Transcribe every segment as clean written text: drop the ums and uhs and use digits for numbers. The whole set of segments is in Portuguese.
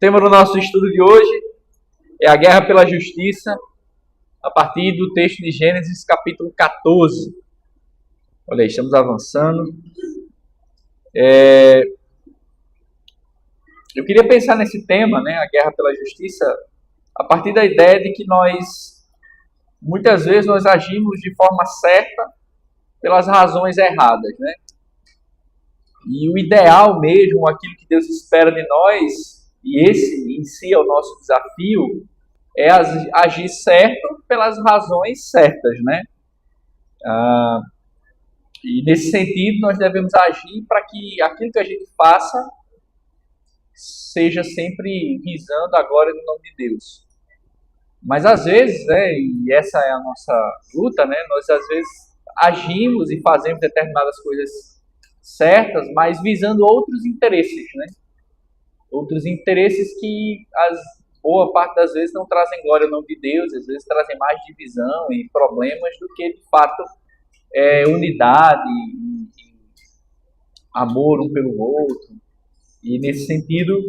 tema do nosso estudo de hoje é a guerra pela justiça, a partir do texto de Gênesis, capítulo 14. Olha aí, estamos avançando. Eu queria pensar nesse tema, né, a guerra pela justiça, a partir da ideia de que muitas vezes, nós agimos de forma certa pelas razões erradas, né? E o ideal mesmo, aquilo que Deus espera de nós, e esse em si é o nosso desafio, é agir certo pelas razões certas, né? E nesse sentido, nós devemos agir para que aquilo que a gente faça seja sempre visando a glória do nome de Deus. Mas às vezes, né, e essa é a nossa luta, né, nós às vezes agimos e fazemos determinadas coisas certas, mas visando outros interesses, né? Outros interesses que boa parte das vezes não trazem glória ao nome de Deus, às vezes trazem mais divisão e problemas do que de fato unidade e amor um pelo outro. E nesse sentido,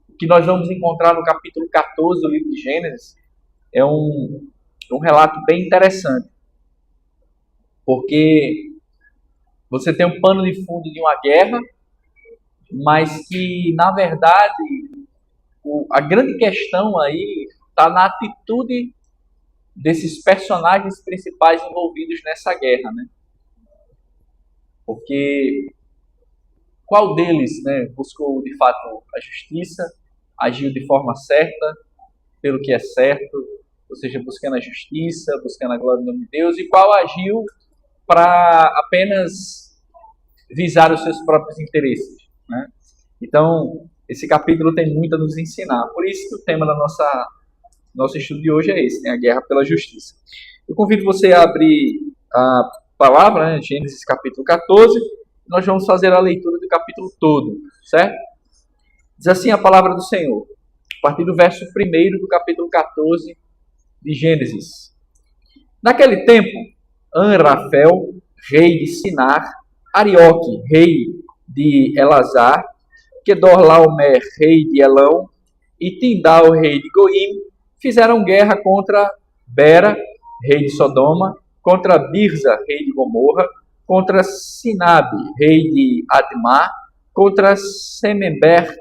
o que nós vamos encontrar no capítulo 14 do livro de Gênesis é um relato bem interessante, porque você tem um pano de fundo de uma guerra, mas que, na verdade, a grande questão aí está na atitude desses personagens principais envolvidos nessa guerra, né? Porque qual deles, né, buscou de fato a justiça, agiu de forma certa, pelo que é certo, ou seja, buscando a justiça, buscando a glória do nome de Deus, e qual agiu para apenas visar os seus próprios interesses, né? Então, esse capítulo tem muito a nos ensinar. Por isso que o tema da nosso estudo de hoje é esse, né? A guerra pela justiça. Eu convido você a abrir a palavra, né? Gênesis capítulo 14. Nós vamos fazer a leitura do capítulo todo, certo? Diz assim a palavra do Senhor, a partir do verso 1 do capítulo 14 de Gênesis. Naquele tempo, Anrafel, rei de Sinar, Arioque, rei de Elazar, Quedorlaomer, rei de Elão, e Tindal, rei de Goim, fizeram guerra contra Bera, rei de Sodoma, contra Birza, rei de Gomorra, contra Sinabe, rei de Admá, contra Semeber,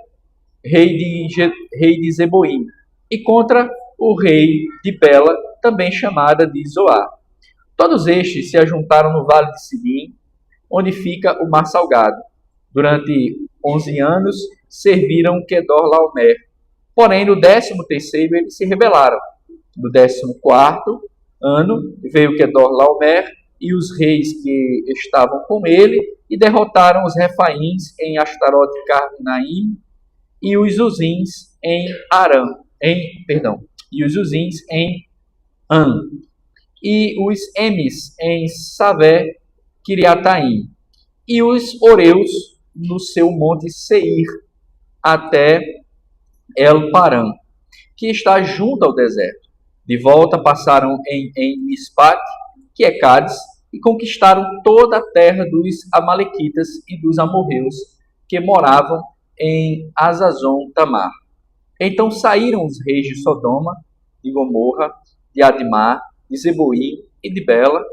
rei de Zeboim, e contra o rei de Bela, também chamada de Zoar. Todos estes se ajuntaram no vale de Sidim, onde fica o mar salgado. Durante 11 anos serviram Quedorlaomer. Porém, no 13º eles se rebelaram. No 14º ano veio Quedorlaomer e os reis que estavam com ele e derrotaram os Refaíns em Astarote e Carnaim e os Uzins em An, e os Emis em Savé, Kiriataim, e os Oreus no seu monte Seir, até El-Paran, que está junto ao deserto. De volta passaram em Mispat, que é Cádiz, e conquistaram toda a terra dos Amalequitas e dos amorreus, que moravam em Azazon-Tamar. Então saíram os reis de Sodoma, de Gomorra, de Admá, de Zeboim e de Bela,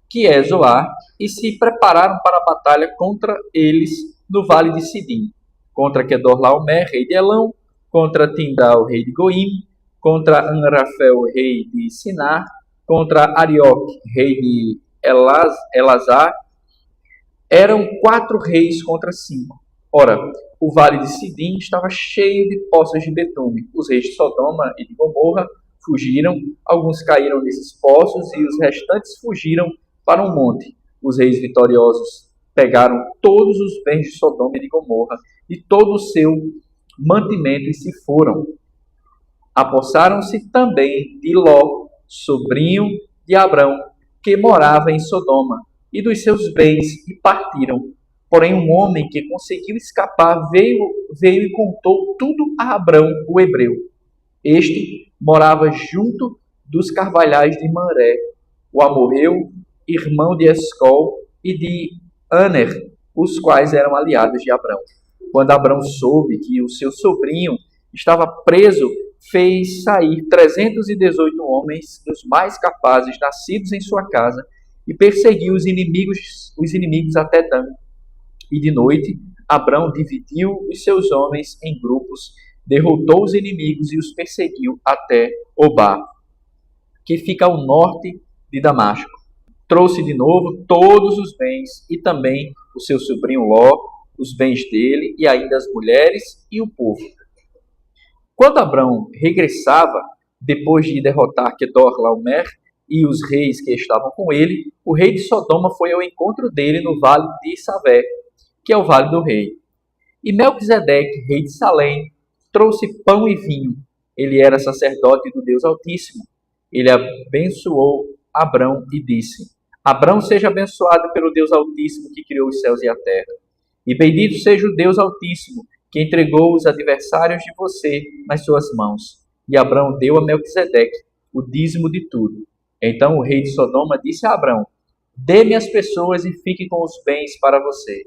que é Zoar, e se prepararam para a batalha contra eles no vale de Sidim, contra Quedorlaomer, rei de Elão, contra Tindal, rei de Goim, contra Anrafel, rei de Sinar, contra Arioque, rei de Elazar. Eram 4 reis contra 5. Ora, o vale de Sidim estava cheio de poços de betume. Os reis de Sodoma e de Gomorra fugiram, alguns caíram nesses poços e os restantes fugiram para um monte. Os reis vitoriosos pegaram todos os bens de Sodoma e de Gomorra e todo o seu mantimento e se foram. Apossaram-se também de Ló, sobrinho de Abrão, que morava em Sodoma, e dos seus bens, e partiram. Porém, um homem que conseguiu escapar veio e contou tudo a Abrão, o hebreu. Este morava junto dos carvalhais de Manré, o amorreu, irmão de Escol e de Aner, os quais eram aliados de Abrão. Quando Abrão soube que o seu sobrinho estava preso, fez sair 318 homens dos mais capazes, nascidos em sua casa, e perseguiu os inimigos até Dan. E de noite, Abrão dividiu os seus homens em grupos, derrotou os inimigos e os perseguiu até Obá, que fica ao norte de Damasco. Trouxe de novo todos os bens e também o seu sobrinho Ló, os bens dele e ainda as mulheres e o povo. Quando Abrão regressava, depois de derrotar Quedorlaomer e os reis que estavam com ele, o rei de Sodoma foi ao encontro dele no vale de Savé, que é o vale do rei. E Melquisedeque, rei de Salém, trouxe pão e vinho. Ele era sacerdote do Deus Altíssimo. Ele abençoou Abrão e disse: Abrão seja abençoado pelo Deus Altíssimo que criou os céus e a terra. E bendito seja o Deus Altíssimo que entregou os adversários de você nas suas mãos. E Abrão deu a Melquisedeque o dízimo de tudo. Então o rei de Sodoma disse a Abrão: dê-me as pessoas e fique com os bens para você.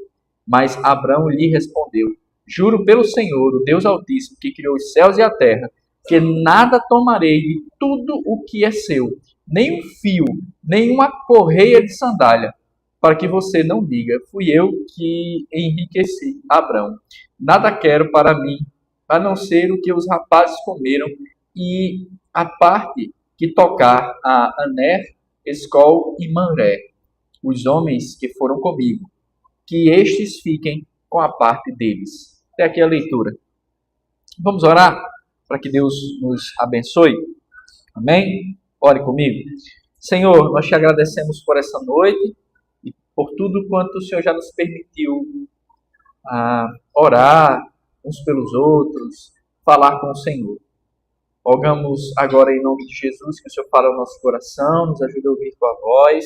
Mas Abrão lhe respondeu: juro pelo Senhor, o Deus Altíssimo, que criou os céus e a terra, que nada tomarei de tudo o que é seu, nem um fio, nem uma correia de sandália, para que você não diga: fui eu que enriqueci Abrão. Nada quero para mim, a não ser o que os rapazes comeram, e a parte que tocar a Aner, Escol e Manré, os homens que foram comigo, que estes fiquem com a parte deles. Até aqui a leitura. Vamos orar para que Deus nos abençoe? Amém? Ore comigo. Senhor, nós te agradecemos por essa noite e por tudo quanto o Senhor já nos permitiu orar uns pelos outros, falar com o Senhor. Rogamos agora em nome de Jesus que o Senhor fale ao nosso coração, nos ajude a ouvir tua voz,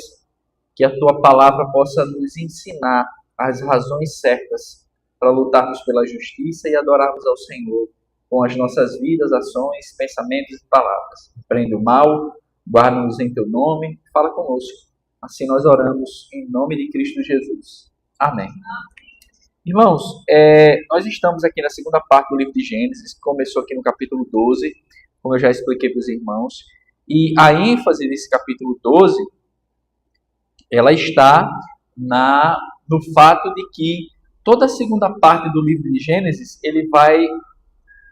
que a tua palavra possa nos ensinar as razões certas para lutarmos pela justiça e adorarmos ao Senhor com as nossas vidas, ações, pensamentos e palavras. Repreende o mal, guarda-nos em teu nome, fala conosco. Assim nós oramos em nome de Cristo Jesus. Amém. Irmãos, nós estamos aqui na segunda parte do livro de Gênesis, que começou aqui no capítulo 12, como eu já expliquei para os irmãos, e a ênfase desse capítulo 12, ela está no fato de que toda a segunda parte do livro de Gênesis, ele vai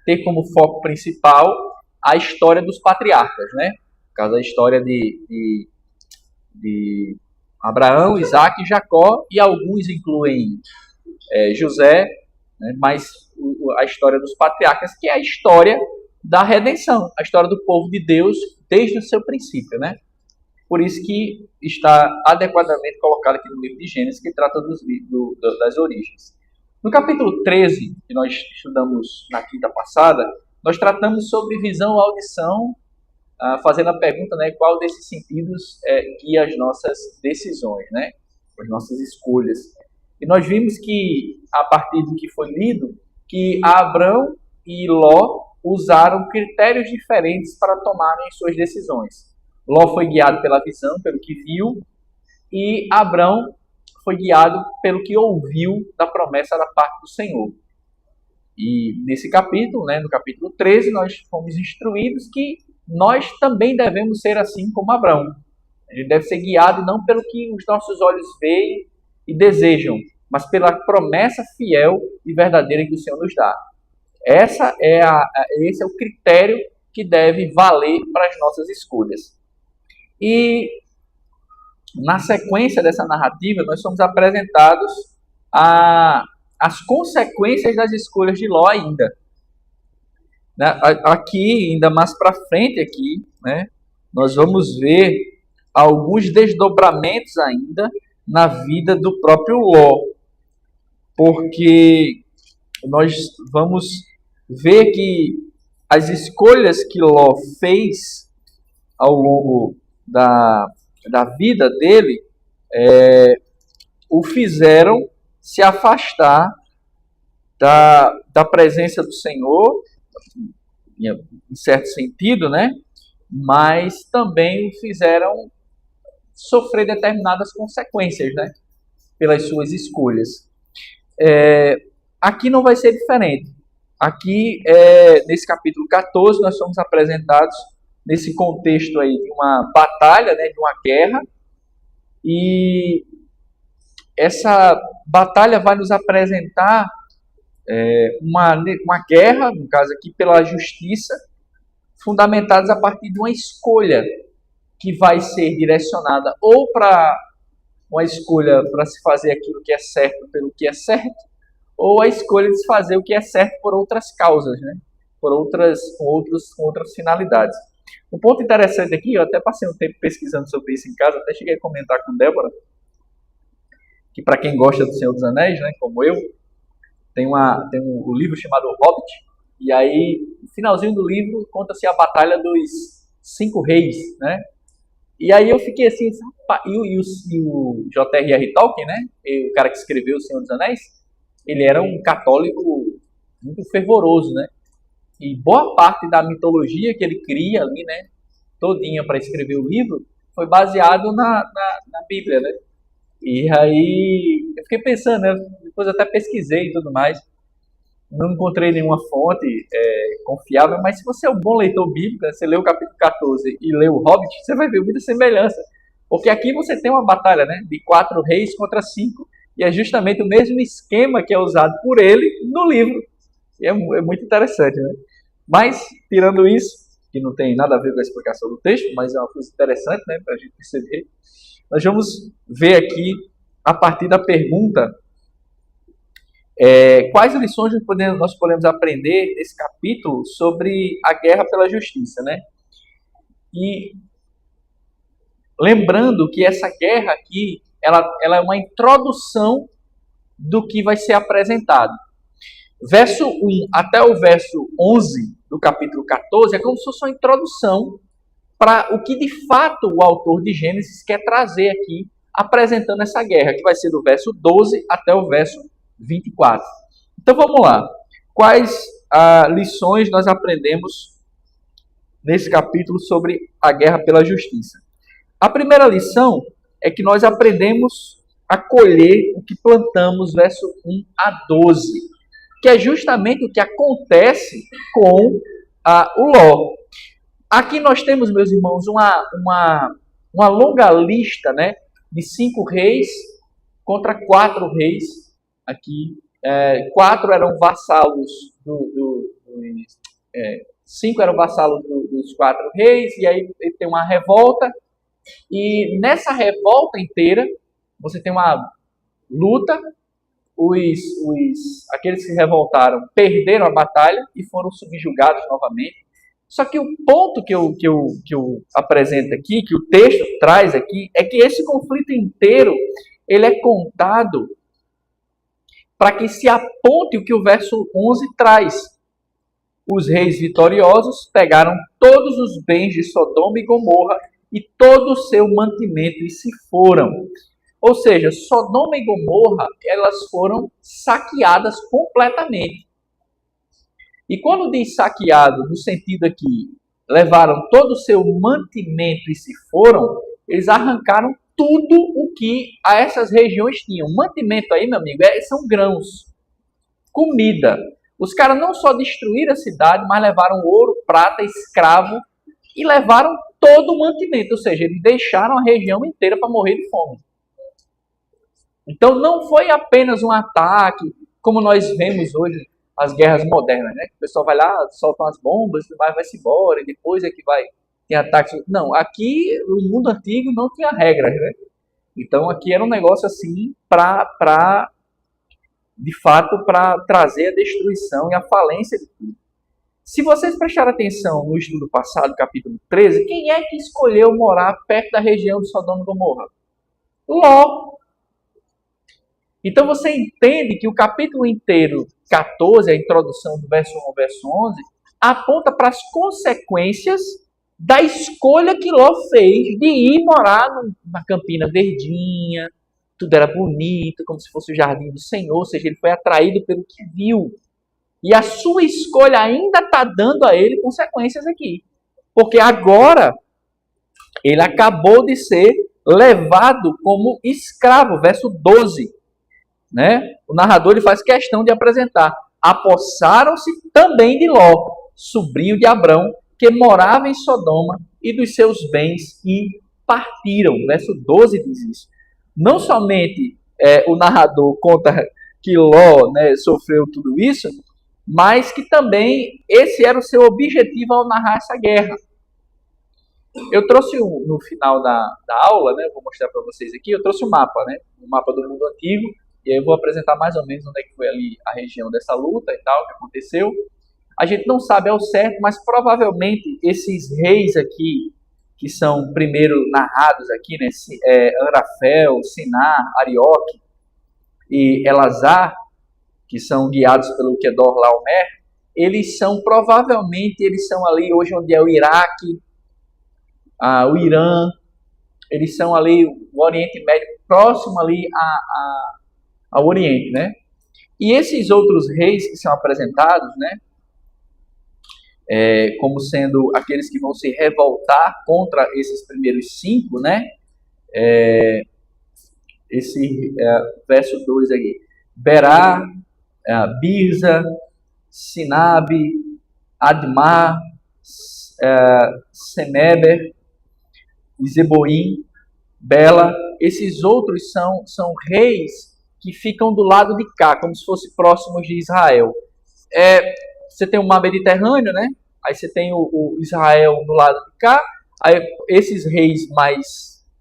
ter como foco principal a história dos patriarcas, né? No caso, a história de Abraão, Isaac e Jacó, e alguns incluem José, né? Mas a história dos patriarcas, que é a história da redenção, a história do povo de Deus desde o seu princípio, né? Por isso que está adequadamente colocado aqui no livro de Gênesis, que trata das origens. No capítulo 13, que nós estudamos na quinta passada, nós tratamos sobre visão ou audição, fazendo a pergunta, né, qual desses sentidos guia as nossas decisões, né, as nossas escolhas. E nós vimos que, a partir do que foi lido, que Abrão e Ló usaram critérios diferentes para tomarem suas decisões. Ló foi guiado pela visão, pelo que viu, e Abrão foi guiado pelo que ouviu da promessa da parte do Senhor. E nesse capítulo, né, no capítulo 13, nós fomos instruídos que nós também devemos ser assim como Abrão. A gente deve ser guiado não pelo que os nossos olhos veem e desejam, mas pela promessa fiel e verdadeira que o Senhor nos dá. Esse é o critério que deve valer para as nossas escolhas. E na sequência dessa narrativa, nós somos apresentados às consequências das escolhas de Ló ainda. Aqui, ainda mais para frente aqui, né, nós vamos ver alguns desdobramentos ainda na vida do próprio Ló. Porque nós vamos ver que as escolhas que Ló fez ao longo da vida dele o fizeram se afastar da presença do Senhor, em certo sentido, né? Mas também o fizeram sofrer determinadas consequências, né? Pelas suas escolhas. aqui não vai ser diferente. Aqui, nesse capítulo 14, nós somos apresentados nesse contexto aí de uma batalha, né, de uma guerra, e essa batalha vai nos apresentar uma guerra, no caso aqui, pela justiça, fundamentadas a partir de uma escolha que vai ser direcionada ou para uma escolha para se fazer aquilo que é certo pelo que é certo, ou a escolha de se fazer o que é certo por outras causas, né? Com outras finalidades. Um ponto interessante aqui, eu até passei um tempo pesquisando sobre isso em casa, até cheguei a comentar com Débora, que para quem gosta do Senhor dos Anéis, né, como eu, tem um livro chamado O Hobbit, e aí, no finalzinho do livro, conta-se a batalha dos 5 reis, né? E aí eu fiquei assim, e o J.R.R. Tolkien, né, o cara que escreveu O Senhor dos Anéis, ele era um católico muito fervoroso, né? E boa parte da mitologia que ele cria ali, né, todinha para escrever o livro, foi baseado na Bíblia, né? E aí eu fiquei pensando, né, depois até pesquisei e tudo mais, não encontrei nenhuma fonte confiável, mas se você é um bom leitor bíblico, você lê o capítulo 14 e lê o Hobbit, você vai ver muita semelhança. Porque aqui você tem uma batalha, né, de 4 reis contra 5, e é justamente o mesmo esquema que é usado por ele no livro. E é muito interessante, né? Mas, tirando isso, que não tem nada a ver com a explicação do texto, mas é uma coisa interessante, né, para a gente perceber, nós vamos ver aqui, a partir da pergunta, quais lições nós podemos aprender nesse capítulo sobre a guerra pela justiça, né? E lembrando que essa guerra aqui, ela é uma introdução do que vai ser apresentado. Verso 1 até o verso 11 do capítulo 14 é como se fosse uma introdução para o que de fato o autor de Gênesis quer trazer aqui, apresentando essa guerra, que vai ser do verso 12 até o verso 24. Então vamos lá. Quais lições nós aprendemos nesse capítulo sobre a guerra pela justiça? A primeira lição é que nós aprendemos a colher o que plantamos, verso 1 a 12, que é justamente o que acontece com o Ló. Aqui nós temos, meus irmãos, uma longa lista, né, de 5 reis contra 4 reis. Aqui, 4 eram vassalos 5 eram vassalos dos 4 reis, e aí tem uma revolta, e nessa revolta inteira, você tem uma luta, aqueles que se revoltaram perderam a batalha e foram subjugados novamente. Só que o ponto que eu apresento aqui, que o texto traz aqui, é que esse conflito inteiro, ele é contado para que se aponte o que o verso 11 traz. Os reis vitoriosos pegaram todos os bens de Sodoma e Gomorra e todo o seu mantimento e se foram. Ou seja, Sodoma e Gomorra, elas foram saqueadas completamente. E quando diz saqueado, no sentido aqui, levaram todo o seu mantimento e se foram, eles arrancaram tudo o que a essas regiões tinham. Mantimento aí, meu amigo, são grãos, comida. Os caras não só destruíram a cidade, mas levaram ouro, prata, escravo e levaram todo o mantimento. Ou seja, eles deixaram a região inteira para morrer de fome. Então não foi apenas um ataque, como nós vemos hoje as guerras modernas, né? O pessoal vai lá, solta umas bombas, vai-se embora, e depois é que tem ataques. Não, aqui no mundo antigo não tinha regras, né? Então aqui era um negócio assim de fato, para trazer a destruição e a falência de tudo. Se vocês prestarem atenção no estudo passado, capítulo 13, quem é que escolheu morar perto da região de Sodoma e Gomorra? Ló. Então você entende que o capítulo inteiro, 14, a introdução do verso 1 ao verso 11, aponta para as consequências da escolha que Ló fez de ir morar na Campina Verdinha, tudo era bonito, como se fosse o jardim do Senhor, ou seja, ele foi atraído pelo que viu. E a sua escolha ainda está dando a ele consequências aqui. Porque agora ele acabou de ser levado como escravo, verso 12. né? O narrador ele faz questão de apresentar. Apossaram-se também de Ló, sobrinho de Abrão, que morava em Sodoma, e dos seus bens, e partiram. Verso 12 diz isso. Não somente o narrador conta que Ló, né, sofreu tudo isso, mas que também esse era o seu objetivo ao narrar essa guerra. Eu trouxe no final da aula, né, vou mostrar para vocês aqui, eu trouxe um mapa, né, um mapa do mundo antigo, e aí eu vou apresentar mais ou menos onde é que foi ali a região dessa luta e tal, que aconteceu. A gente não sabe ao certo, mas provavelmente esses reis aqui, que são primeiro narrados aqui, né, Anrafel, Siná, Arioque e Elazar, que são guiados pelo Kedor Laomer, eles são ali hoje onde é o Iraque, o Irã, eles são ali o Oriente Médio, próximo ali ao Oriente, né? E esses outros reis que são apresentados, né, como sendo aqueles que vão se revoltar contra esses primeiros 5, né? Esse verso 2 aqui. Berá, Birza, Sinabe, Admar, Semeber, Zeboim, Bela. Esses outros são reis que ficam do lado de cá, como se fossem próximos de Israel. Você tem o mar Mediterrâneo, né? Aí você tem o Israel do lado de cá. Aí esses reis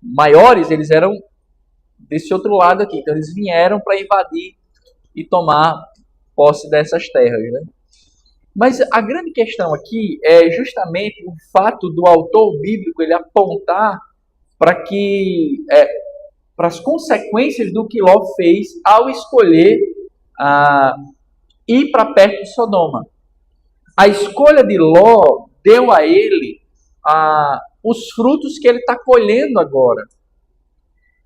maiores, eles eram desse outro lado aqui. Então eles vieram para invadir e tomar posse dessas terras, né? Mas a grande questão aqui é justamente o fato do autor bíblico ele apontar para as consequências do que Ló fez ao escolher ir para perto de Sodoma. A escolha de Ló deu a ele os frutos que ele está colhendo agora.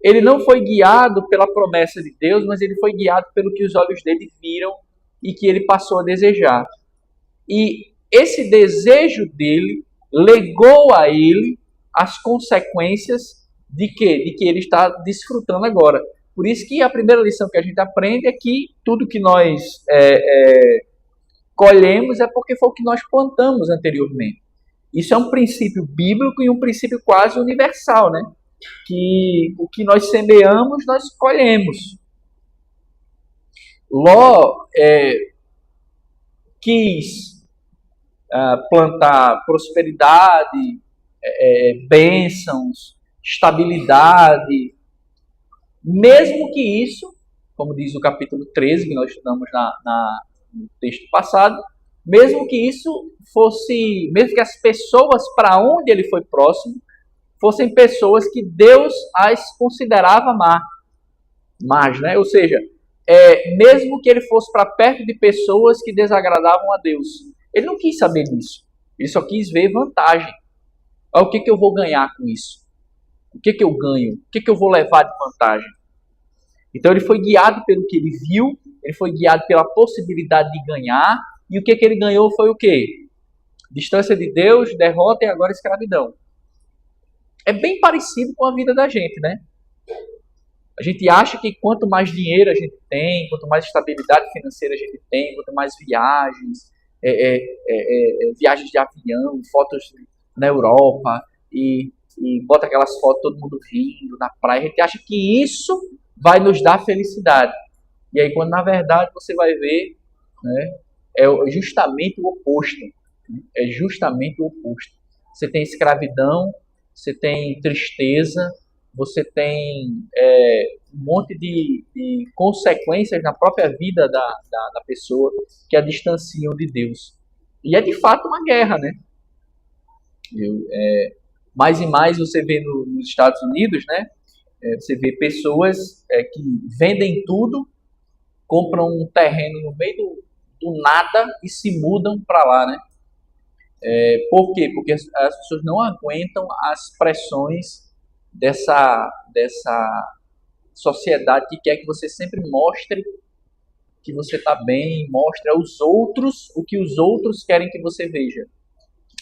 Ele não foi guiado pela promessa de Deus, mas ele foi guiado pelo que os olhos dele viram e que ele passou a desejar. E esse desejo dele legou a ele as consequências de quê? De que ele está desfrutando agora. Por isso que a primeira lição que a gente aprende é que tudo que nós colhemos é porque foi o que nós plantamos anteriormente. Isso é um princípio bíblico e um princípio quase universal, né? Que o que nós semeamos, nós colhemos. Ló quis plantar prosperidade, bênçãos, estabilidade, mesmo que isso, como diz o capítulo 13, que nós estudamos no texto passado, mesmo que mesmo que as pessoas para onde ele foi próximo, fossem pessoas que Deus as considerava más, né? Ou seja, mesmo que ele fosse para perto de pessoas que desagradavam a Deus, ele não quis saber disso. Ele só quis ver vantagem. O que eu vou ganhar com isso? O que eu ganho? O que eu vou levar de vantagem? Então ele foi guiado pelo que ele viu, ele foi guiado pela possibilidade de ganhar, e o que ele ganhou foi o quê? Distância de Deus, derrota e agora escravidão. É bem parecido com a vida da gente, né? A gente acha que quanto mais dinheiro a gente tem, quanto mais estabilidade financeira a gente tem, quanto mais viagens, viagens de avião, fotos na Europa, e bota aquelas fotos todo mundo rindo na praia, a gente acha que isso vai nos dar felicidade. E aí, quando na verdade você vai ver, né, é justamente o oposto. É justamente o oposto. Você tem escravidão, você tem tristeza, você tem um monte de consequências na própria vida da pessoa que a distanciam de Deus. E é de fato uma guerra, né? Mais e mais você vê nos Estados Unidos, né? Você vê pessoas que vendem tudo, compram um terreno no meio do nada e se mudam para lá, né? Por quê? Porque as pessoas não aguentam as pressões dessa sociedade que quer que você sempre mostre que você está bem, mostre aos outros o que os outros querem que você veja.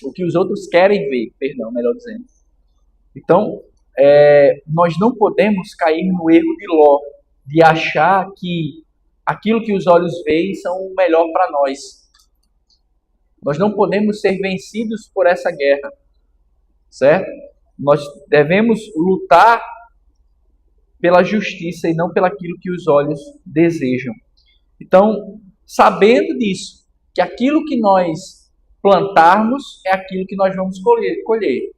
O que os outros querem ver, perdão, melhor dizendo. Então, nós não podemos cair no erro de Ló, de achar que aquilo que os olhos veem são o melhor para nós. Nós não podemos ser vencidos por essa guerra, certo? Nós devemos lutar pela justiça e não pelaquilo que os olhos desejam. Então, sabendo disso, que aquilo que nós plantarmos é aquilo que nós vamos colher.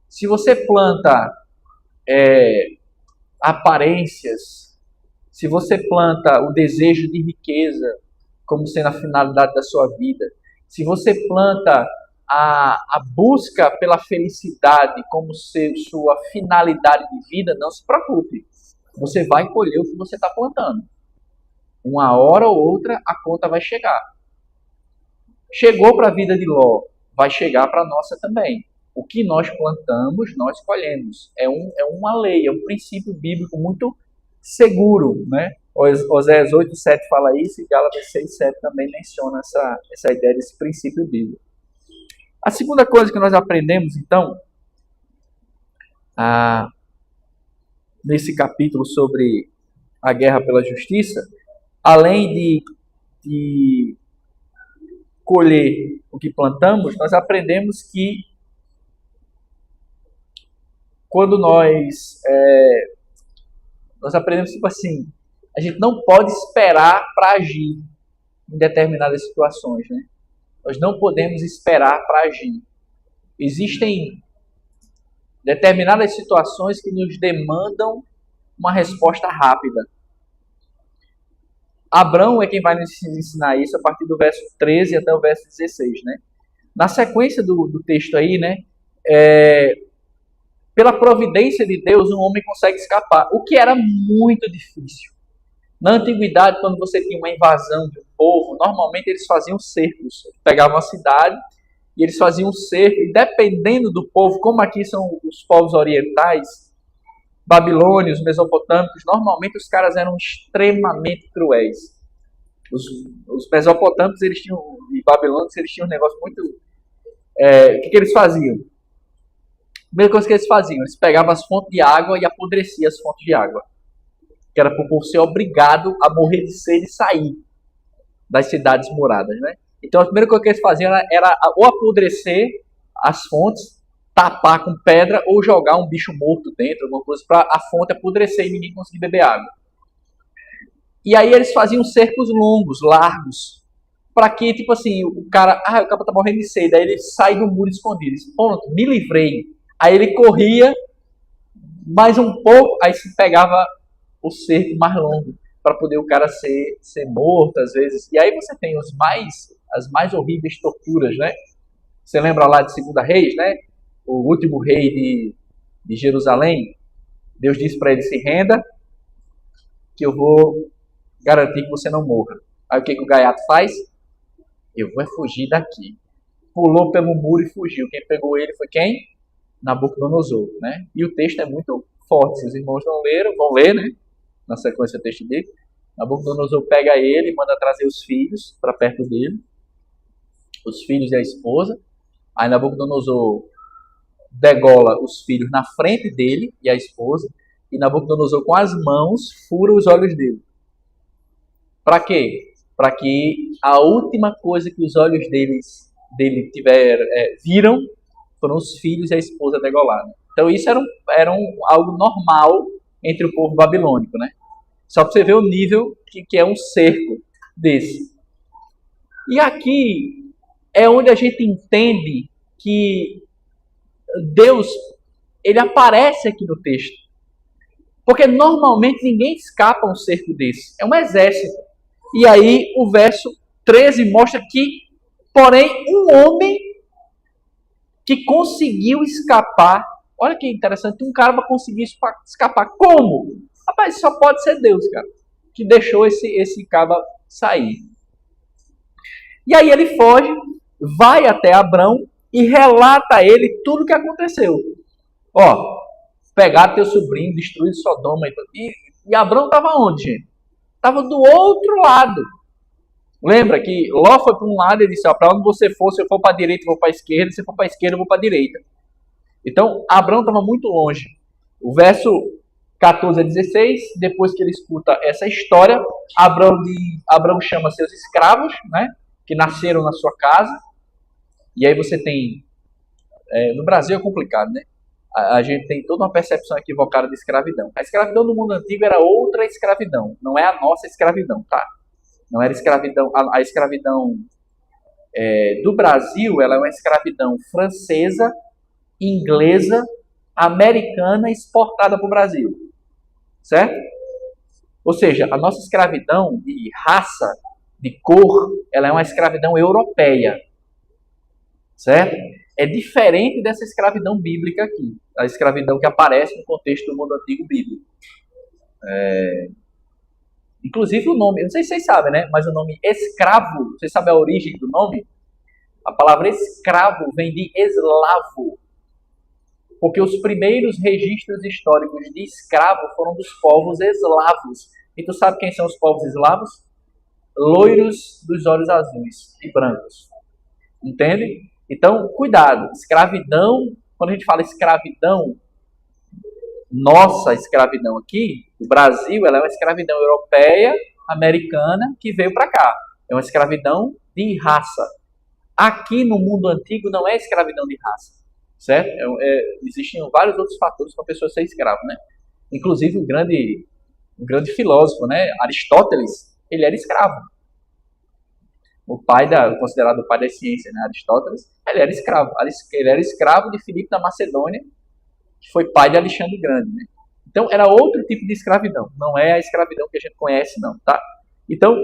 Se você planta aparências, se você planta o desejo de riqueza como sendo a finalidade da sua vida, se você planta a busca pela felicidade como ser sua finalidade de vida, não se preocupe. Você vai colher o que você está plantando. Uma hora ou outra a conta vai chegar. Chegou para a vida de Ló, vai chegar para a nossa também. O que nós plantamos, nós colhemos. É uma lei, é um princípio bíblico muito seguro, né? Oséias 8:7 fala isso e Gálatas 6:7 também menciona essa ideia desse princípio bíblico. A segunda coisa que nós aprendemos, então, nesse capítulo sobre a guerra pela justiça, além de colher o que plantamos, nós aprendemos que quando nós aprendemos, tipo assim, a gente não pode esperar para agir em determinadas situações, né? Nós não podemos esperar para agir. Existem determinadas situações que nos demandam uma resposta rápida. Abrão é quem vai nos ensinar isso a partir do verso 13 até o verso 16, né? Na sequência do texto aí, né? Pela providência de Deus, um homem consegue escapar, o que era muito difícil. Na antiguidade, quando você tinha uma invasão de um povo, normalmente eles faziam cercos. Pegavam a cidade e eles faziam um cerco, e dependendo do povo, como aqui são os povos orientais, babilônios, mesopotâmicos, normalmente os caras eram extremamente cruéis. Os mesopotâmicos e babilônios, eles tinham um negócio muito... o que eles faziam? A primeira coisa que eles faziam, eles pegavam as fontes de água e apodreciam as fontes de água. Que era por ser obrigado a morrer de sede e sair das cidades muradas, né? Então a primeira coisa que eles faziam era ou apodrecer as fontes, tapar com pedra ou jogar um bicho morto dentro, alguma coisa, para a fonte apodrecer e ninguém conseguir beber água. E aí eles faziam cercos longos, largos, para que, tipo assim, o cara tá morrendo de sede, aí ele sai do muro escondido, diz, pronto, me livrei. Aí ele corria mais um pouco, aí se pegava o cerco mais longo, para poder o cara ser morto, às vezes. E aí você tem as mais horríveis torturas, né? Você lembra lá de 2 Reis, né? O último rei de Jerusalém, Deus disse para ele, se renda, que eu vou garantir que você não morra. Aí o que o gaiato faz? Eu vou fugir daqui. Pulou pelo muro e fugiu. Quem pegou ele foi quem? Nabucodonosor, né? E o texto é muito forte. Se os irmãos não leram, vão ler, né? Na sequência do texto dele. Nabucodonosor pega ele e manda trazer os filhos para perto dele. Os filhos e a esposa. Aí Nabucodonosor degola os filhos na frente dele e a esposa. E Nabucodonosor, com as mãos, fura os olhos dele. Para quê? Para que a última coisa que os olhos dele viram foram os filhos e a esposa degolada. Então isso era algo normal entre o povo babilônico, né? Só para você ver o nível que é um cerco desse. E aqui é onde a gente entende que Deus, ele aparece aqui no texto. Porque normalmente ninguém escapa a um cerco desse. É um exército. E aí o verso 13 mostra que, porém, um homem que conseguiu escapar. Olha que interessante, um cara vai conseguir escapar. Como? Rapaz, só pode ser Deus, cara, que deixou esse cara sair. E aí ele foge, vai até Abrão e relata a ele tudo o que aconteceu. Ó, pegaram teu sobrinho, destruíram Sodoma. E Abrão estava onde, gente? Estava do outro lado. Lembra que Ló foi para um lado e disse, para onde você for, se eu for para a direita, eu vou para a esquerda, se eu for para a esquerda, eu vou para a direita. Então, Abrão estava muito longe. O verso 14 a 16, depois que ele escuta essa história, Abraão chama seus escravos, né, que nasceram na sua casa, e aí você tem, no Brasil é complicado, né? A gente tem toda uma percepção equivocada de escravidão. A escravidão no mundo antigo era outra escravidão, não é a nossa escravidão, tá? Não era escravidão, a escravidão do Brasil, ela é uma escravidão francesa, inglesa, americana exportada para o Brasil, certo? Ou seja, a nossa escravidão de raça, de cor, ela é uma escravidão europeia, certo? É diferente dessa escravidão bíblica aqui, a escravidão que aparece no contexto do mundo antigo bíblico. Inclusive o nome, não sei se vocês sabem, né? Mas o nome escravo, vocês sabem a origem do nome? A palavra escravo vem de eslavo, porque os primeiros registros históricos de escravo foram dos povos eslavos. E tu sabe quem são os povos eslavos? Loiros dos olhos azuis e brancos. Entende? Então, cuidado. Escravidão, quando a gente fala escravidão, nossa escravidão aqui, o Brasil, ela é uma escravidão europeia, americana, que veio para cá. É uma escravidão de raça. Aqui no mundo antigo não é escravidão de raça, certo? Existiam vários outros fatores para a pessoa ser escravo, né? Inclusive o grande filósofo, né? Aristóteles, ele era escravo. Considerado o pai da ciência, né? Aristóteles, ele era escravo. Ele era escravo de Filipe da Macedônia, que foi pai de Alexandre o Grande, né? Então era outro tipo de escravidão, não é a escravidão que a gente conhece, não, tá? Então,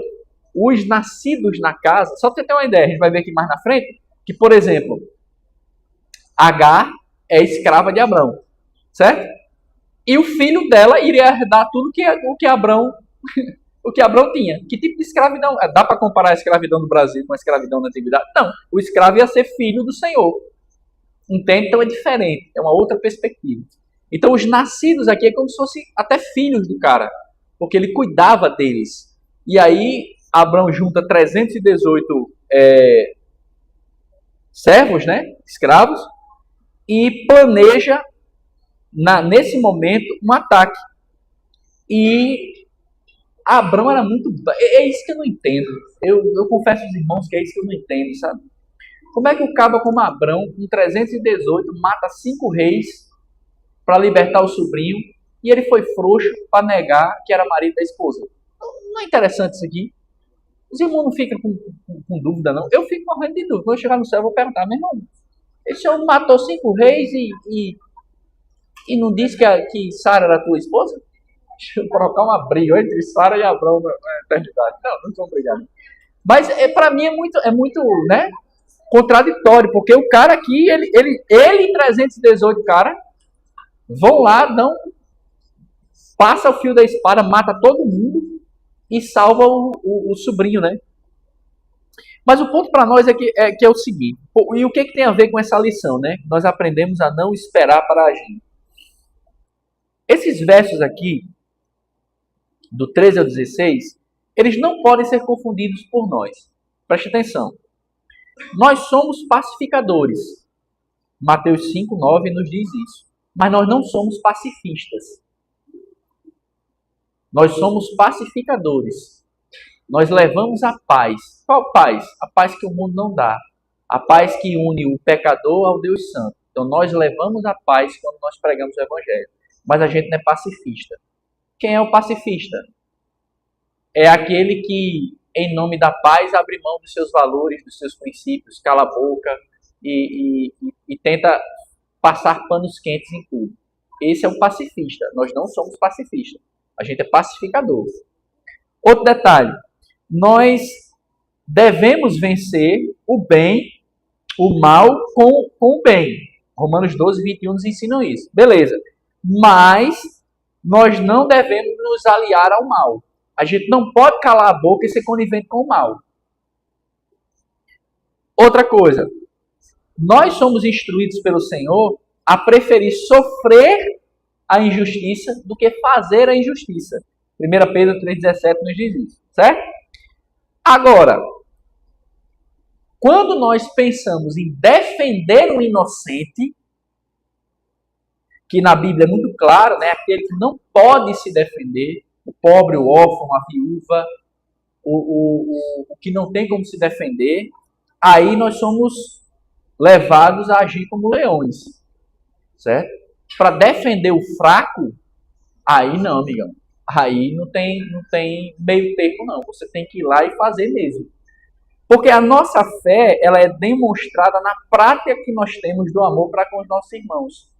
os nascidos na casa, só para você ter uma ideia, a gente vai ver aqui mais na frente, que, por exemplo, Agar é escrava de Abrão, certo? E o filho dela iria herdar tudo o que Abrão tinha. Que tipo de escravidão? Dá para comparar a escravidão do Brasil com a escravidão da antiguidade? Não, o escravo ia ser filho do Senhor. Entende? Então é diferente, é uma outra perspectiva. Então os nascidos aqui é como se fossem até filhos do cara, porque ele cuidava deles. E aí Abrão junta 318 servos, né, escravos, e planeja, nesse momento, um ataque. E Abrão era muito... É isso que eu não entendo. Eu confesso aos irmãos que é isso que eu não entendo, sabe? Como é que o cabo como Abrão, com 318, mata 5 reis para libertar o sobrinho, e ele foi frouxo para negar que era marido da esposa? Não é interessante isso aqui? Os irmãos não ficam com dúvida, não. Eu fico morrendo de dúvida. Quando eu chegar no céu, eu vou perguntar, meu irmão, esse senhor matou 5 reis e não disse que Sara era tua esposa? Deixa eu colocar uma briga entre Sara e Abrão na eternidade. Não são brigados. Mas para mim é muito, né, contraditório, porque o cara aqui, ele e 318 cara, vão lá, passa o fio da espada, mata todo mundo e salva o sobrinho, né? Mas o ponto para nós é que é o seguinte, e o que tem a ver com essa lição, né? Nós aprendemos a não esperar para agir. Esses versos aqui, do 13 ao 16, eles não podem ser confundidos por nós. Preste atenção. Nós somos pacificadores. Mateus 5, 9 nos diz isso. Mas nós não somos pacifistas. Nós somos pacificadores. Nós levamos a paz. Qual paz? A paz que o mundo não dá. A paz que une o pecador ao Deus Santo. Então nós levamos a paz quando nós pregamos o Evangelho. Mas a gente não é pacifista. Quem é o pacifista? É aquele que, em nome da paz, abre mão dos seus valores, dos seus princípios, cala a boca e tenta passar panos quentes em tudo. Esse é o pacifista. Nós não somos pacifistas. A gente é pacificador. Outro detalhe. Nós devemos vencer o bem, o mal com o bem. Romanos 12, 21 nos ensinam isso. Beleza. Mas nós não devemos nos aliar ao mal. A gente não pode calar a boca e ser conivente com o mal. Outra coisa. Nós somos instruídos pelo Senhor a preferir sofrer a injustiça do que fazer a injustiça. 1 Pedro 3,17 nos diz isso. Certo? Agora, quando nós pensamos em defender o inocente, que na Bíblia é muito claro, né? Aquele que não pode se defender, o pobre, o órfão, a viúva, o que não tem como se defender, aí nós somos levados a agir como leões, certo? Para defender o fraco, aí não, amigão. Aí não tem meio termo, não. Você tem que ir lá e fazer mesmo. Porque a nossa fé, ela é demonstrada na prática que nós temos do amor para com os nossos irmãos.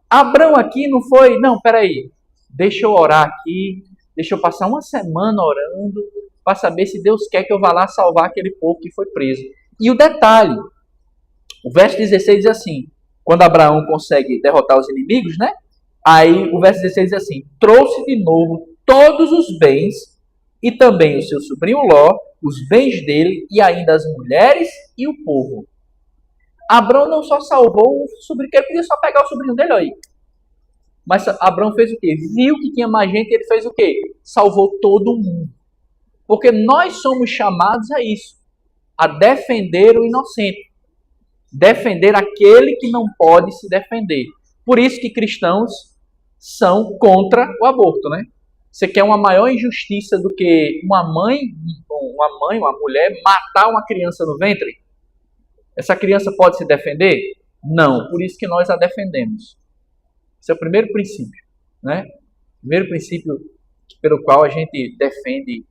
Abraão aqui não foi, não, peraí, deixa eu orar aqui, deixa eu passar uma semana orando para saber se Deus quer que eu vá lá salvar aquele povo que foi preso. E o detalhe, o verso 16 diz assim, quando Abraão consegue derrotar os inimigos, né? Aí o verso 16 diz assim, trouxe de novo todos os bens e também o seu sobrinho Ló, os bens dele e ainda as mulheres e o povo. Abraão não só salvou o sobrinho, que ele podia só pegar o sobrinho dele aí. Mas Abraão fez o quê? Viu que tinha mais gente e ele fez o quê? Salvou todo mundo. Porque nós somos chamados a isso. A defender o inocente. Defender aquele que não pode se defender. Por isso que cristãos são contra o aborto, né? Você quer uma maior injustiça do que uma mulher, matar uma criança no ventre? Essa criança pode se defender? Não. Por isso que nós a defendemos. Esse é o primeiro princípio, né? O primeiro princípio pelo qual a gente defende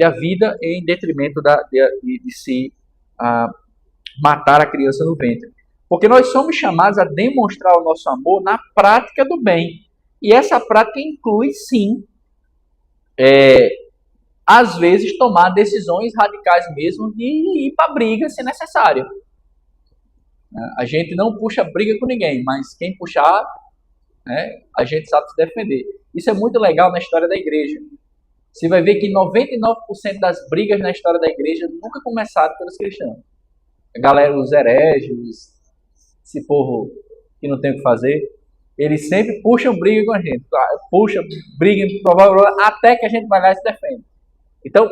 a vida em detrimento de se matar a criança no ventre. Porque nós somos chamados a demonstrar o nosso amor na prática do bem. E essa prática inclui, sim, às vezes, tomar decisões radicais mesmo de ir para a briga se necessário. A gente não puxa briga com ninguém, mas quem puxar, né, a gente sabe se defender. Isso é muito legal na história da igreja. Você vai ver que 99% das brigas na história da igreja nunca começaram pelos cristãos. A galera, os hereges, esse povo que não tem o que fazer, eles sempre puxam briga com a gente. Puxa briga, até que a gente vai lá e se defende. Então,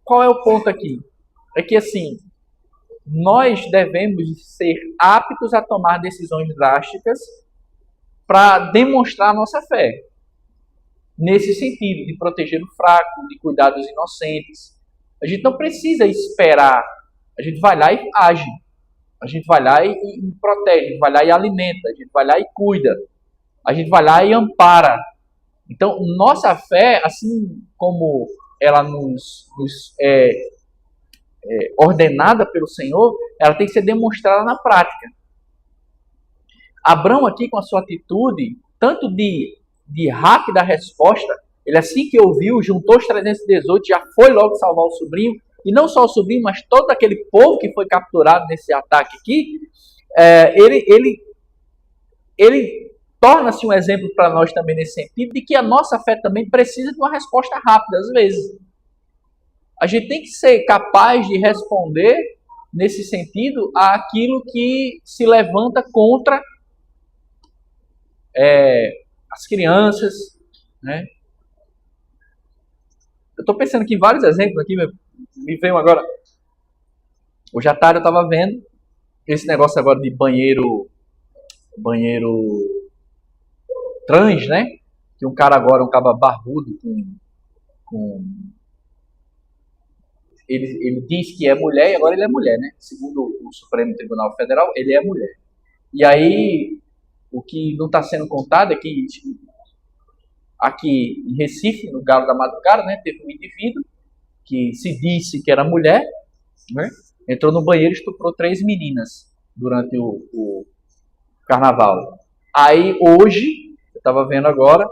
qual é o ponto aqui? É que, assim, nós devemos ser aptos a tomar decisões drásticas para demonstrar a nossa fé. Nesse sentido, de proteger o fraco, de cuidar dos inocentes. A gente não precisa esperar. A gente vai lá e age. A gente vai lá e protege. A gente vai lá e alimenta. A gente vai lá e cuida. A gente vai lá e ampara. Então, nossa fé, assim como ela nos é ordenada pelo Senhor, ela tem que ser demonstrada na prática. Abraão aqui, com a sua atitude, tanto de rápida resposta, ele assim que ouviu, juntou os 318, já foi logo salvar o sobrinho, e não só o sobrinho, mas todo aquele povo que foi capturado nesse ataque aqui, ele torna-se um exemplo para nós também nesse sentido, de que a nossa fé também precisa de uma resposta rápida, às vezes. A gente tem que ser capaz de responder, nesse sentido, àquilo que se levanta contra as crianças, né? Eu estou pensando aqui em vários exemplos aqui, me veio agora. Hoje à tarde eu estava vendo esse negócio agora de banheiro trans, né? Que um cara agora, um cara barbudo ele diz que é mulher e agora ele é mulher, né? Segundo o Supremo Tribunal Federal, ele é mulher. E aí, o que não está sendo contado é que aqui em Recife, no Galo da Madrugada, né, teve um indivíduo que se disse que era mulher, né? Entrou no banheiro e estuprou 3 meninas durante o carnaval. Aí, hoje, eu estava vendo agora,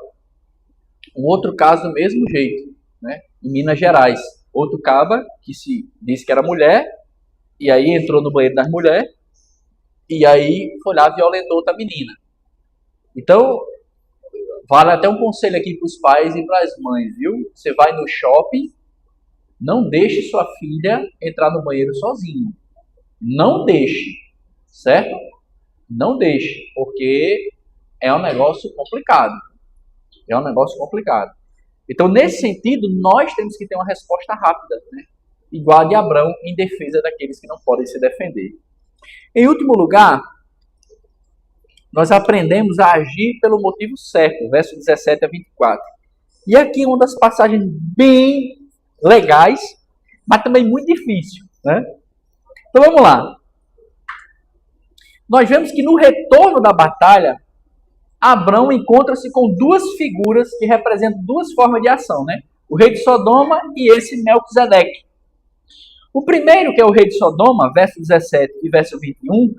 um outro caso do mesmo jeito, né? Em Minas Gerais. Outro caba que se disse que era mulher, e aí entrou no banheiro das mulheres, e aí foi lá e violentou outra menina. Então, vale até um conselho aqui para os pais e para as mães, viu? Você vai no shopping, não deixe sua filha entrar no banheiro sozinha. Não deixe, certo? Não deixe, porque é um negócio complicado. É um negócio complicado. Então, nesse sentido, nós temos que ter uma resposta rápida, né? Igual a de Abraão, em defesa daqueles que não podem se defender. Em último lugar, nós aprendemos a agir pelo motivo certo, verso 17 a 24. E aqui uma das passagens bem legais, mas também muito difícil, né? Então vamos lá. Nós vemos que no retorno da batalha, Abrão encontra-se com duas figuras que representam duas formas de ação, né? O rei de Sodoma e esse Melquisedeque. O primeiro, que é o rei de Sodoma, verso 17 e verso 21,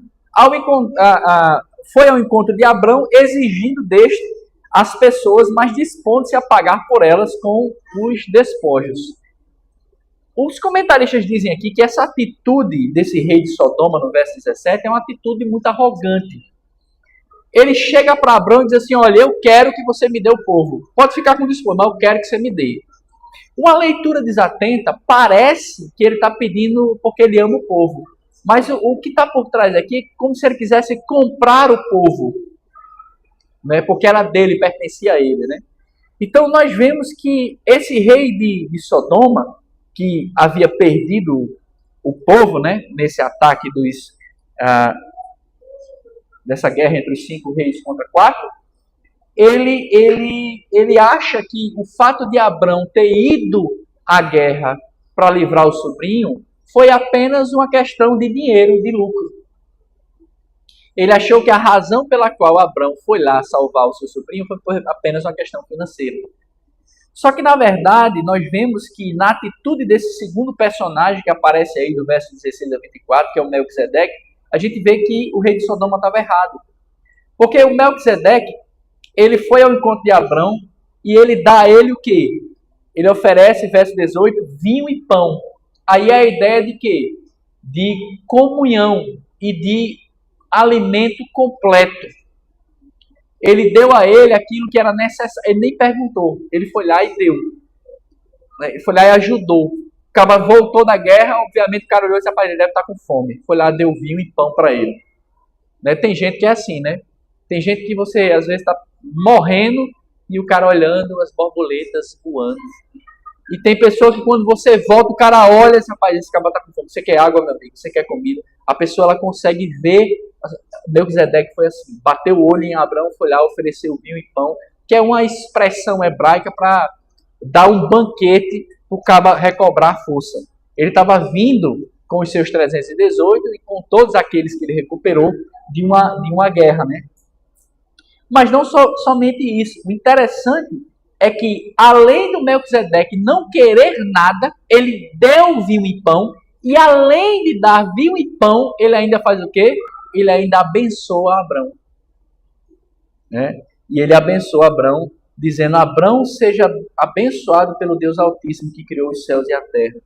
foi ao encontro de Abrão exigindo deste as pessoas, mas dispondo-se a pagar por elas com os despojos. Os comentaristas dizem aqui que essa atitude desse rei de Sodoma, no verso 17, é uma atitude muito arrogante. Ele chega para Abrão e diz assim, olha, eu quero que você me dê o povo. Pode ficar com despojo, mas eu quero que você me dê. Uma leitura desatenta parece que ele está pedindo porque ele ama o povo. Mas o que está por trás aqui é como se ele quisesse comprar o povo, né? Porque era dele, pertencia a ele, né? Então nós vemos que esse rei de Sodoma, que havia perdido o povo, né? Nesse ataque dessa guerra entre os 5 reis contra 4, ele acha que o fato de Abrão ter ido à guerra para livrar o sobrinho foi apenas uma questão de dinheiro, de lucro. Ele achou que a razão pela qual Abrão foi lá salvar o seu sobrinho foi apenas uma questão financeira. Só que, na verdade, nós vemos que na atitude desse segundo personagem que aparece aí do verso 16 a 24, que é o Melquisedeque, a gente vê que o rei de Sodoma estava errado. Porque o Melquisedeque, ele foi ao encontro de Abrão e ele dá a ele o quê? Ele oferece, verso 18, vinho e pão. Aí a ideia de quê? De comunhão e de alimento completo. Ele deu a ele aquilo que era necessário. Ele nem perguntou. Ele foi lá e deu. Ele foi lá e ajudou. O cara voltou da guerra, obviamente o cara olhou e disse, rapaz, ele deve estar com fome. Foi lá, deu vinho e pão para ele. Né? Tem gente que é assim, né? Tem gente que você, às vezes, está morrendo e o cara olhando as borboletas voando. E tem pessoas que quando você volta, o cara olha e diz, rapaz, esse cara está com fome. Você quer água, meu amigo? Você quer comida? A pessoa ela consegue ver. Melquisedeque foi assim, bateu o olho em Abrão, foi lá, ofereceu vinho e pão, que é uma expressão hebraica para dar um banquete para o cara recobrar força. Ele estava vindo com os seus 318 e com todos aqueles que ele recuperou de uma guerra, né? Mas não somente isso. O interessante é que, além do Melquisedeque não querer nada, ele deu vinho e pão, e além de dar vinho e pão, ele ainda faz o quê? Ele ainda abençoa Abrão. Né? E ele abençoa Abrão, dizendo, Abrão seja abençoado pelo Deus Altíssimo que criou os céus e a terra.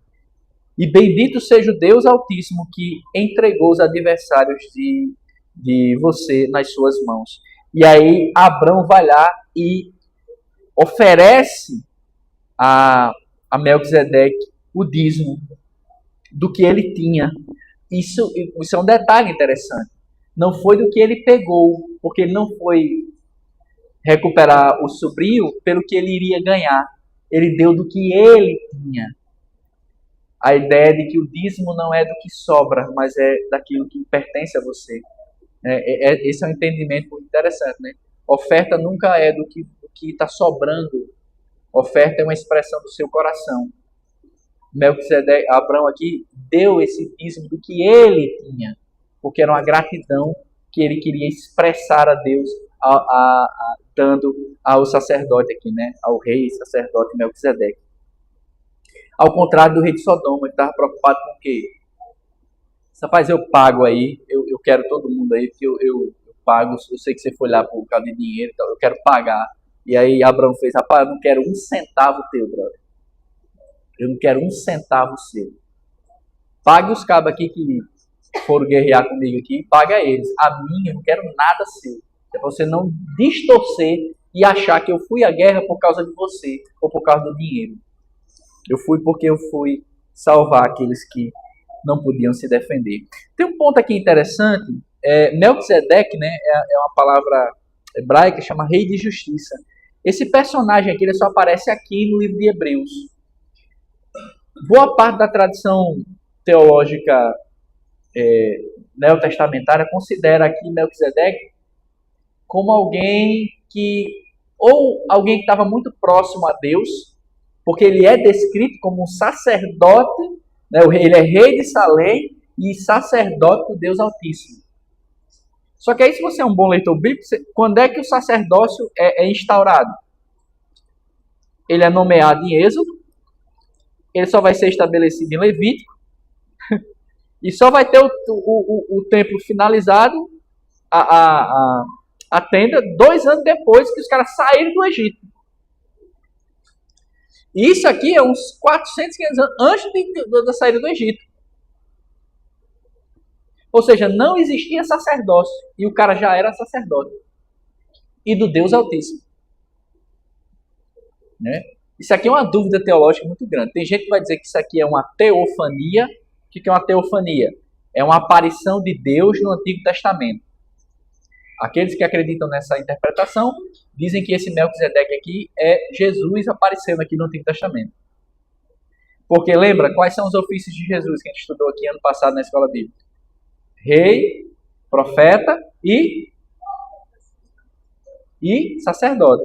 E bendito seja o Deus Altíssimo que entregou os adversários de você nas suas mãos. E aí Abrão vai lá e oferece a Melquisedeque o dízimo do que ele tinha. Isso é um detalhe interessante. Não foi do que ele pegou, porque ele não foi recuperar o sobrinho pelo que ele iria ganhar. Ele deu do que ele tinha. A ideia de que o dízimo não é do que sobra, mas é daquilo que pertence a você. Esse é um entendimento muito interessante, né? Oferta nunca é do que está sobrando. Oferta é uma expressão do seu coração. Melquisedeque, Abrão aqui deu esse dízimo do que ele tinha, porque era uma gratidão que ele queria expressar a Deus, dando ao sacerdote aqui, né? Ao rei sacerdote Melquisedeque. Ao contrário do rei de Sodoma, ele estava preocupado com o quê? Rapaz, eu pago aí, eu quero todo mundo aí, porque eu pago, eu sei que você foi lá por causa de dinheiro, então eu quero pagar. E aí Abrão fez, rapaz, eu não quero um centavo teu, brother. Eu não quero um centavo seu. Pague os cabos aqui que foram guerrear comigo aqui, paga eles. A mim, eu não quero nada seu. É para você não distorcer e achar que eu fui à guerra por causa de você ou por causa do dinheiro. Eu fui porque eu fui salvar aqueles que não podiam se defender. Tem um ponto aqui interessante. Melquisedeque, né, é uma palavra hebraica, chama rei de justiça. Esse personagem aqui ele só aparece aqui no livro de Hebreus. Boa parte da tradição teológica neotestamentária considera aqui Melquisedeque como alguém que, ou alguém que estava muito próximo a Deus, porque ele é descrito como um sacerdote, né? Ele é rei de Salém e sacerdote do Deus Altíssimo. Só que aí, se você é um bom leitor bíblico, quando é que o sacerdócio é instaurado? Ele é nomeado em Êxodo, ele só vai ser estabelecido em Levítico, e só vai ter o templo finalizado, a tenda, 2 anos depois que os caras saíram do Egito. E isso aqui é uns 400, 500 anos antes da saída do Egito. Ou seja, não existia sacerdócio. E o cara já era sacerdote. E do Deus Altíssimo. Né? Isso aqui é uma dúvida teológica muito grande. Tem gente que vai dizer que isso aqui é uma teofania. O que é uma teofania? É uma aparição de Deus no Antigo Testamento. Aqueles que acreditam nessa interpretação dizem que esse Melquisedeque aqui é Jesus aparecendo aqui no Antigo Testamento. Porque lembra, quais são os ofícios de Jesus que a gente estudou aqui ano passado na escola bíblica? Rei, profeta e sacerdote.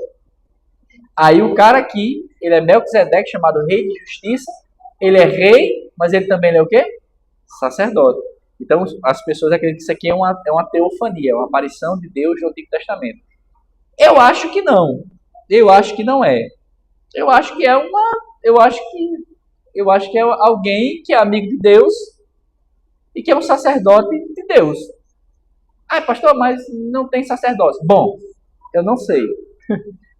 Aí o cara aqui, ele é Melquisedeque, chamado rei de justiça. Ele é rei, mas ele também é o quê? Sacerdote. Então as pessoas acreditam que isso aqui é uma teofania, uma aparição de Deus no Antigo Testamento. Eu acho que não. Eu acho que não é. Eu acho que é alguém que é amigo de Deus e que é um sacerdote de Deus. Ah, pastor, mas não tem sacerdócio. Bom, eu não sei.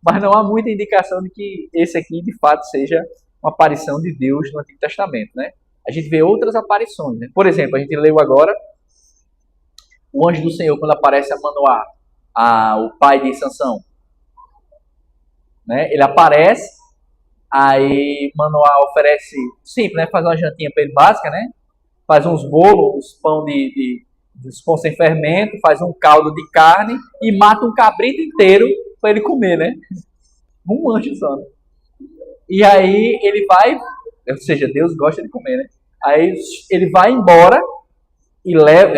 Mas não há muita indicação de que esse aqui, de fato, seja uma aparição de Deus no Antigo Testamento, né? A gente vê outras aparições, né? Por exemplo, a gente leu agora o anjo do Senhor, quando aparece a Manoá, o pai de Sansão. Né? Ele aparece, aí Manoá oferece, simples, né? Faz uma jantinha para ele básica, né? Faz uns bolos, uns pão uns pão sem fermento, faz um caldo de carne e mata um cabrito inteiro para ele comer, né? Um anjo só. Né? E aí ele vai, ou seja, Deus gosta de comer, né? Aí ele vai embora e leva,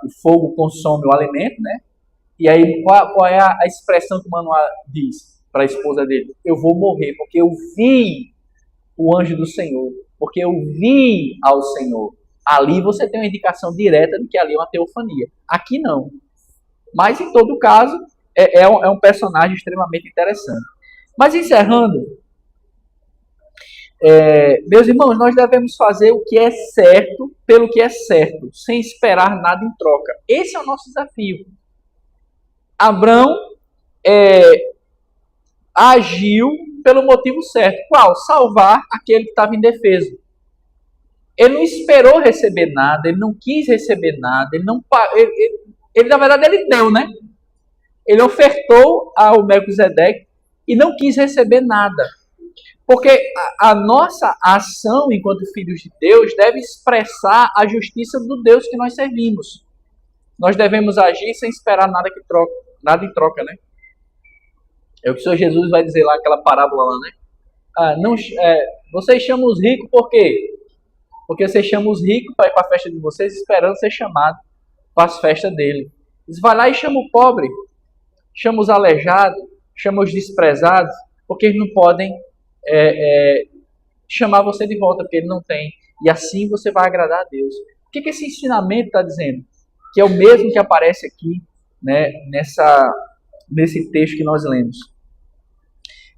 o fogo consome o alimento, né? E aí qual é a expressão que o Manoá diz para a esposa dele? Eu vou morrer porque eu vi o anjo do Senhor, porque eu vi ao Senhor. Ali você tem uma indicação direta de que ali é uma teofania. Aqui não. Mas em todo caso é um personagem extremamente interessante. Mas encerrando, meus irmãos, nós devemos fazer o que é certo pelo que é certo, sem esperar nada em troca. Esse é o nosso desafio. Abrão agiu pelo motivo certo. Qual? Salvar aquele que estava indefeso. Ele não esperou receber nada, ele não quis receber nada, ele na verdade, ele deu, né? Ele ofertou ao Melquisedeque e não quis receber nada. Porque a nossa ação enquanto filhos de Deus deve expressar a justiça do Deus que nós servimos. Nós devemos agir sem esperar nada em troca, né? É o que o Senhor Jesus vai dizer lá, aquela parábola lá, né? Vocês chamam os ricos por quê? Porque vocês chamam os ricos para ir para a festa de vocês esperando ser chamado para as festas dele. Eles vão lá e chamam o pobre, chamam os aleijados, chamam os desprezados, porque eles não podem chamar você de volta, porque ele não tem. E assim você vai agradar a Deus. O que esse ensinamento está dizendo? Que é o mesmo que aparece aqui, né, nesse texto que nós lemos.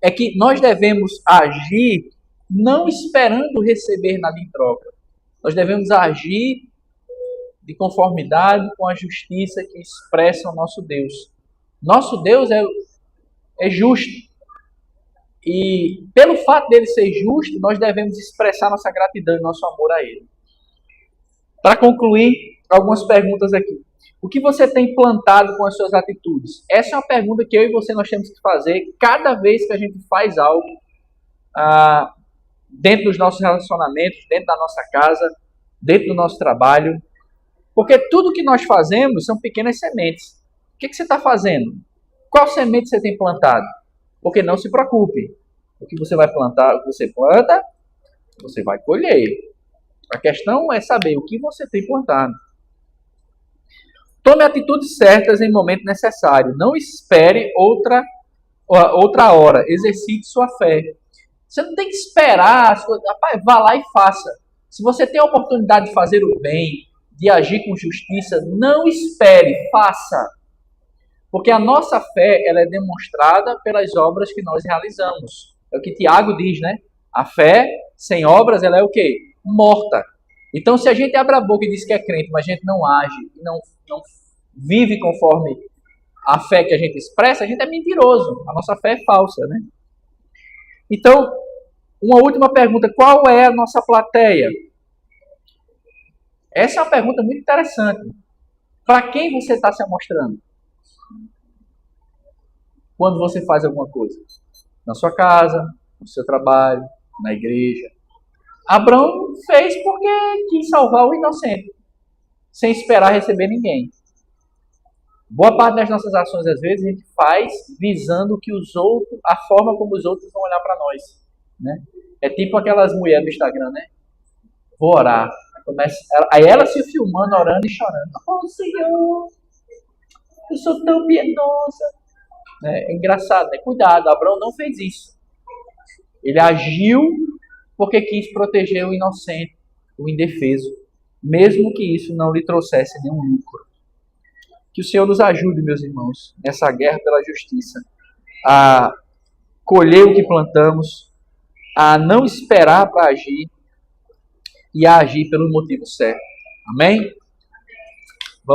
É que nós devemos agir não esperando receber nada em troca. Nós devemos agir de conformidade com a justiça que expressa o nosso Deus. Nosso Deus é justo. E pelo fato dele ser justo, nós devemos expressar nossa gratidão e nosso amor a ele. Para concluir, algumas perguntas aqui. O que você tem plantado com as suas atitudes? Essa é uma pergunta que eu e você nós temos que fazer cada vez que a gente faz algo dentro dos nossos relacionamentos, dentro da nossa casa, dentro do nosso trabalho. Porque tudo que nós fazemos são pequenas sementes. O que você está fazendo? Qual semente você tem plantado? Porque não se preocupe. O que você vai plantar, o que você planta, você vai colher. A questão é saber o que você tem plantado. Tome atitudes certas em momento necessário. Não espere outra hora. Exercite sua fé. Você não tem que esperar. Rapaz, vá lá e faça. Se você tem a oportunidade de fazer o bem, de agir com justiça, não espere, faça. Porque a nossa fé, ela é demonstrada pelas obras que nós realizamos. É o que Tiago diz, né? A fé sem obras, ela é o quê? Morta. Então, se a gente abre a boca e diz que é crente, mas a gente não age, não vive conforme a fé que a gente expressa, a gente é mentiroso. A nossa fé é falsa, né? Então, uma última pergunta. Qual é a nossa plateia? Essa é uma pergunta muito interessante. Para quem você está se mostrando? Quando você faz alguma coisa? Na sua casa, no seu trabalho, na igreja. Abraão fez porque quis salvar o inocente, sem esperar receber ninguém. Boa parte das nossas ações, às vezes, a gente faz visando que os outros, a forma como os outros vão olhar para nós, né? É tipo aquelas mulheres do Instagram, né? Vou orar. Aí ela se filmando, orando e chorando. Oh, Senhor, eu sou tão piedosa. É engraçado, né? Cuidado, Abraão não fez isso. Ele agiu porque quis proteger o inocente, o indefeso, mesmo que isso não lhe trouxesse nenhum lucro. Que o Senhor nos ajude, meus irmãos, nessa guerra pela justiça, a colher o que plantamos, a não esperar para agir e a agir pelo motivo certo. Amém?